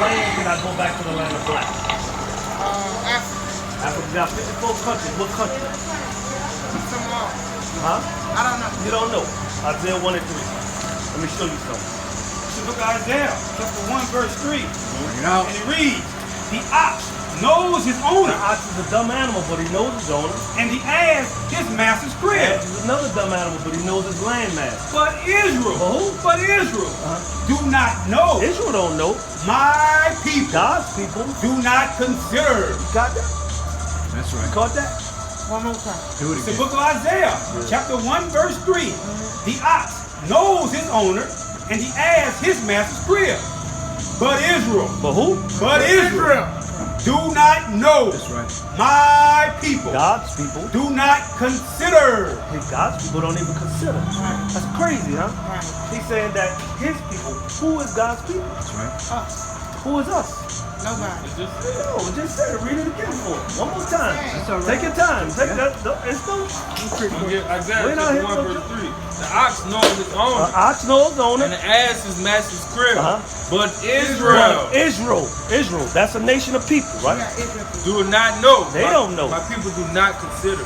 land can I go back to the land of black? Africa. Africa got 54 countries. What country? Someone. Huh? I don't know. You don't know. Isaiah 1 and 3. Let me show you something. It's the book of Isaiah, chapter 1, verse 3. Bring it out. And it reads, the ox knows his owner, The ox is a dumb animal, but he knows his owner. and the ass his master's crib. Ass is another dumb animal, but he knows his landmass. But Israel, Who? but Israel, do not know. Israel don't know. My people God's people. do not consider. Got that? That's right. Caught that? One more time. Do it It's the again. book of Isaiah, chapter 1, verse 3. The ox knows his owner, and the ass his master's crib. But Israel, But who? but Israel, do not know. That's right. My people God's people. do not consider. God's people don't even consider. That's crazy, huh? Right. He's saying that his people. Who is God's people? That's right. Us. Who is us? Nobody. No, just say it. Read it again for us. One more time. That's all right. Take your time. Take that. It's no. Isaiah We're not here 1 for verse you. 3. The ox knows his owner, Ox knows owner. and the ass is master's crib. But Israel. Israel Israel. That's a nation of people, right? Yeah, Israel. do not know. They don't know. My people do not consider.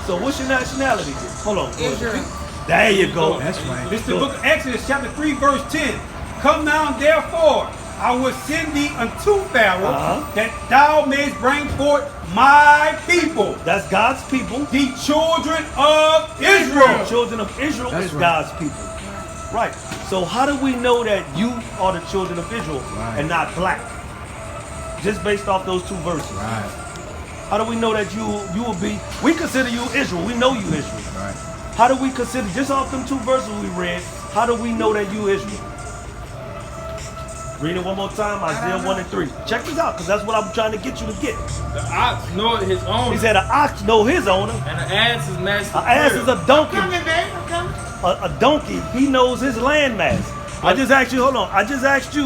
So what's your nationality? Hold on. Israel. There you go. That's right. This is the book of Exodus, chapter 3, verse 10. Come now, therefore, I will send thee unto Pharaoh, that thou mayest bring forth my people, That's God's people. the children of The Israel. children of Israel That's is right. God's people. Right. So how do we know that you are the children of Israel Right. and not black? Just based off those two verses. Right. How do we know that you will be? We consider you Israel. We know you Israel. Right. How do we consider, just off them two verses we read, how do we know that you Israel? Read it one more time, Isaiah 1 and 3. Check this out, because that's what I'm trying to get you to get. The ox knoweth his owner, He said an ox know his owner. and the ass is master's An ass crib. is a donkey. Coming, babe. I'm coming. A donkey, he knows his landmass. I just asked you, hold on. I just asked you,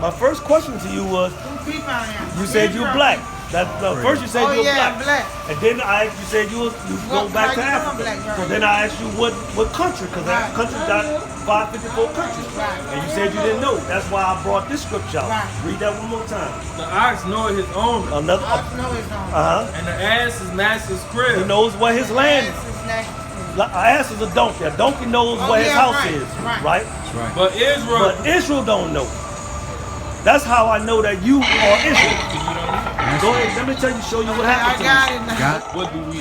my first question to you was, Who people I am? you said you're black. That first you said Oh, you were yeah, black. I'm black. And then I asked you said you go Well, back to right, you know I'm Africa. black, right. So then I asked you what country, because that Right. country got 554 countries. Right. And you said you didn't know. That's why I brought this scripture out. Right. Read that one more time. The ox knoweth his owner, Another. I know his own. and the ass is master's crib. He knows where his land is. This is next. An ass is a donkey. A donkey knows Oh, where his yeah, house right, is. right. Right? That's right. But Israel, But Israel don't know. That's how I know that you are Israel. Go ahead, let me tell you, show you what I happened to got you. it now. God. what do we?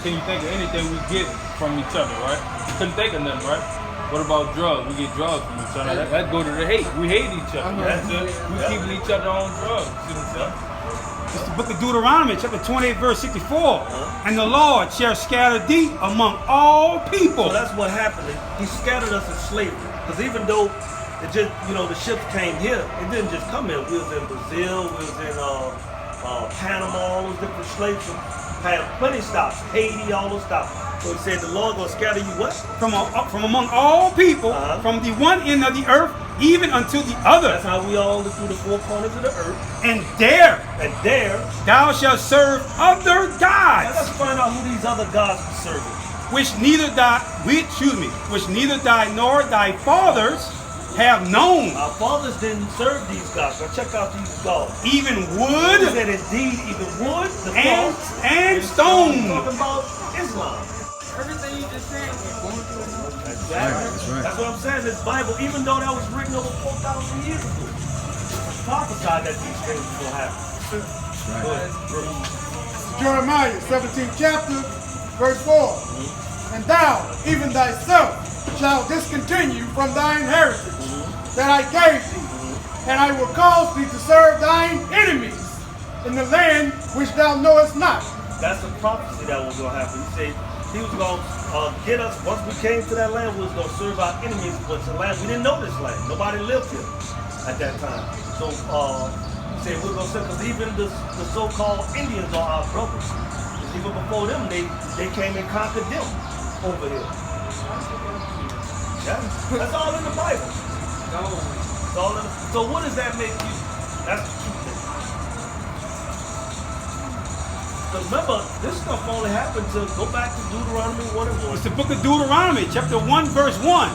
Can you think of anything we get from each other, right? You couldn't think of nothing, right? What about drugs? We get drugs from each other. That go to the hate. We hate each other. That's it. We keeping each other on drugs. See what I'm saying? It's the book of Deuteronomy, chapter 28, verse 64. And the Lord shall scatter thee among all people. So that's what happened. He scattered us in slavery. Because even though it just, the ships came here, it didn't just come here. We was in Brazil, we was in Panama, all those different slaves had plenty of stops. Haiti, all those stops. So he said the Lord gonna scatter you what? From among all people, from the one end of the earth, even unto the other. That's how we all live through the four corners of the earth. And there And there, thou shalt serve other now gods, let's find out who these other gods we serving. which neither thy nor thy fathers have known. Our fathers didn't serve these gods. Now check out these gods. Even He wood said indeed even wood, the and cross, and He's stone. talking about Islam. Everything you just said was going through another. Exactly. That's right. That's what I'm saying. This Bible, even though that was written over 4,000 years ago, it's prophesied that these things will happen. Right. Go ahead. Jeremiah 17th chapter, verse 4. And thou, even thyself, shalt discontinue from thine heritage that I gave thee, and I will cause thee to serve thine enemies in the land which thou knowest not. That's a prophecy that was going to happen. He said he was going to get us, once we came to that land, we was going to serve our enemies, but it's a land, we didn't know this land. Nobody lived here at that time. So he said we're going to serve, because even the so-called Indians are our brothers. 'Cause even before them, they came and conquered them over here. Yeah, that's all in the Bible. It's all in the, so what does that make you? That's the key thing. Because remember, this stuff only happened to go back to Deuteronomy 1 and 1. It's the book of Deuteronomy, chapter 1, verse 1.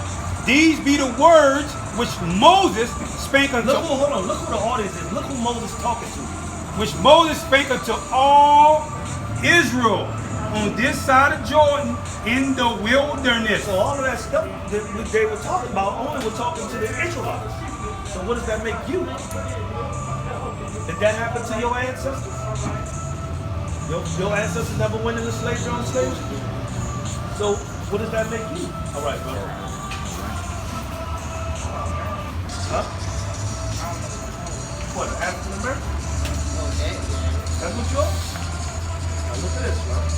These be the words which Moses spake unto Look who, hold on, look who the audience is. Look who Moses talking to. which Moses spake unto all Israel on this side of Jordan in the wilderness. So all of that stuff that they were talking about only were talking to the Israelites. So what does that make you? Did that happen to your ancestors? Your ancestors never went into slavery on slaves? So what does that make you? All right, brother. Huh? What, African American? That's what you are? Now look at this, right?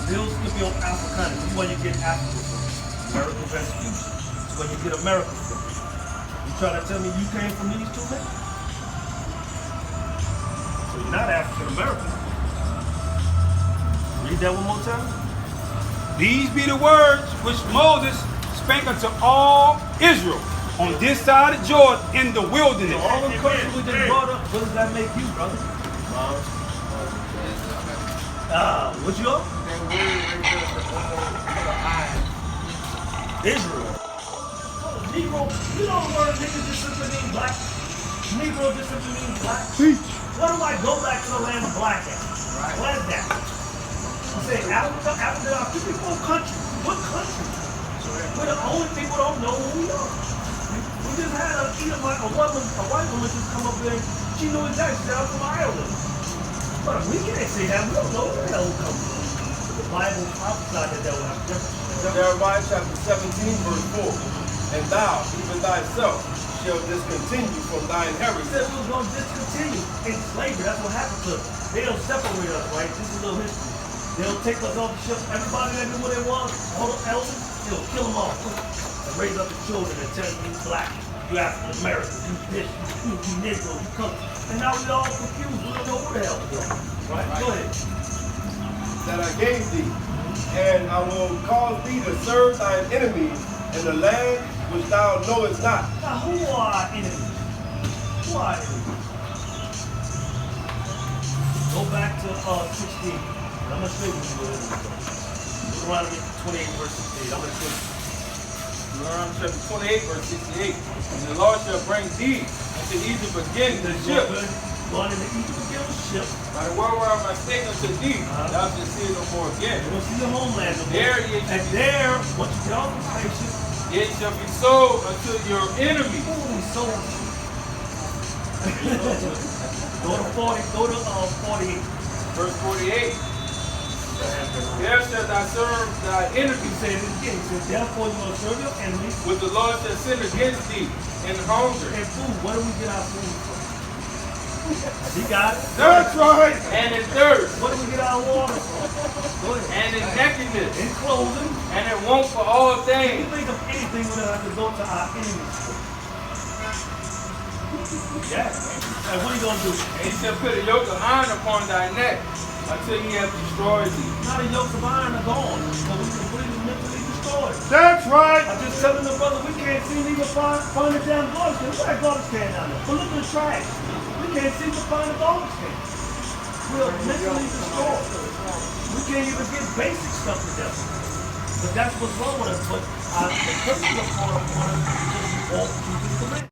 Bill Scipio Africanus. This is where you get Africa from. American Vespucci. This is where you get America from. You trying to tell me you came from these two men? So you're not African American. Read that one more time. These be the words which Moses spake unto all Israel on this side of Jordan in the wilderness. So all the questions we just brought up, what does that make you, brother? What's your? Israel. Negro, you know the word nigga just simply means black. Negro just simply means black. What do I go back to the land of black at? What is that? You say Africa, Africa, our 54 countries. What country? We're the only people don't know who we are. We just had a white woman just come up there and she knew exactly. She said, I'm from Ireland. But we can't say that. We don't know where the hell we come from. The Bible prophesied that will have difference. Jeremiah chapter 17, verse 4. And thou, even thyself, shall discontinue from thine He heritage. said we was going to discontinue in slavery. That's what happened to us. They'll separate us, right? This is a little history. They'll take us off the ship. Everybody that knew what they was, all the elders, they'll kill them all. And raise up the children and tell you black, you African American, you this, you Negro, you color. And now we all confused. We don't know where the hell we're going. Right? Go ahead. That I gave thee, and I will cause thee to serve thine enemies in the land which thou knowest not. Now, who are our enemies? Who are our enemies? Go back to 16. I'm going to show you what it is. Look around at 28 verse 68. I'm going to show you. Deuteronomy chapter 28, verse 68. And the Lord shall bring thee into Egypt again in the ship. Going into Egypt again with the ship. By the word whereof I spake unto thee, thou shalt see it no more again. You're going to see your homeland. No more. There ye shall And be, there, once you get off the spaceship, ye shall be sold unto your enemies. holy soul. Go to 48. Verse 48. There shalt thou serve thy He enemies, said it again. He said, therefore you're going to serve your enemies which the Lord shall send against thee in hunger, and food. Where do we get our food from? He got it. That's right. and in thirst, Where do we get our water from? Go ahead. and in nakedness, In clothing. and in want for all Can you things. think of anything we don't have to go to our enemies for? Yeah. And what are you going to do? And he shall put a yoke of iron upon thy neck until he hath destroyed thee. Now the yokes of iron are gone. So we completely mentally destroyed. That's right. I'm just telling the brother we can't seem to even find the damn garbage can. Look at that garbage can down there. But look at the trash. We can't seem to find the garbage can. We're mentally destroyed. We can't even get basic stuff together. But that's what's wrong with us. But the person of God wanted to just walk through the command.